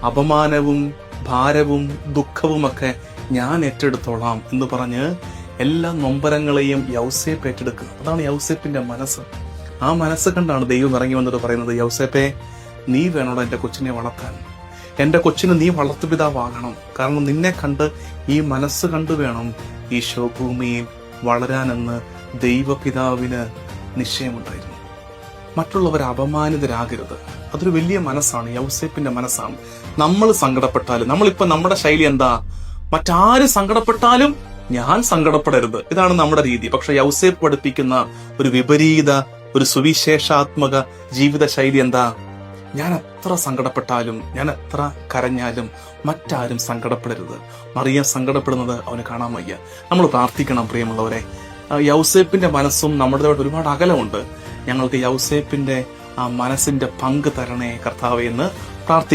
അപമാനവും ഭാരവും ദുഃഖവുമൊക്കെ ഞാൻ ഏറ്റെടുത്തോളാം എന്ന് പറഞ്ഞ് എല്ലാ നൊമ്പരങ്ങളെയും യൗസേപ്പ് ഏറ്റെടുക്കുക. അതാണ് യൗസേപ്പിന്റെ മനസ്സ്. ആ മനസ്സ് കണ്ടാണ് ദൈവം ഇറങ്ങി വന്നിട്ട് പറയുന്നത്, യൗസേപ്പേ, നീ വേണോടാ എന്റെ കൊച്ചിനെ വളർത്താൻ. എന്റെ കൊച്ചിന് നീ വളർത്തുപിതാവാകണം. കാരണം നിന്നെ കണ്ട്, ഈ മനസ്സ് കണ്ടു വേണം ഈശോ ഭൂമിയിൽ വളരാനെന്ന് ദൈവപിതാവിന് നിശ്ചയമുണ്ടായിരുന്നു. മറ്റുള്ളവരെ അപമാനിതരാകരുത്. അതൊരു വലിയ മനസ്സാണ്, യൗസേപ്പിന്റെ മനസ്സാണ്. നമ്മൾ സങ്കടപ്പെട്ടാലും, നമ്മളിപ്പോ നമ്മുടെ ശൈലി എന്താ, മറ്റാരും സങ്കടപ്പെട്ടാലും ഞാൻ സങ്കടപ്പെടരുത്, ഇതാണ് നമ്മുടെ രീതി. പക്ഷെ യൗസേപ്പ് പഠിപ്പിക്കുന്ന ഒരു വിപരീത, ഒരു സുവിശേഷാത്മക ജീവിത ശൈലി എന്താ, ഞാൻ എത്ര സങ്കടപ്പെട്ടാലും, ഞാൻ എത്ര കരഞ്ഞാലും മറ്റാരും സങ്കടപ്പെടരുത്. മറിയം സങ്കടപ്പെടുന്നത് അവന് കാണാൻ വയ്യ. നമ്മൾ പ്രാർത്ഥിക്കണം പ്രിയമുള്ളവരെ. യൗസേപ്പിന്റെ മനസ്സും നമ്മുടെ ഒരുപാട് അകലമുണ്ട്. ഞങ്ങൾക്ക് യൗസേപ്പിന്റെ ആ മനസ്സിന്റെ പങ്ക് തരണേ കർത്താവേ എന്ന് പ്രാർത്ഥിക്കണം.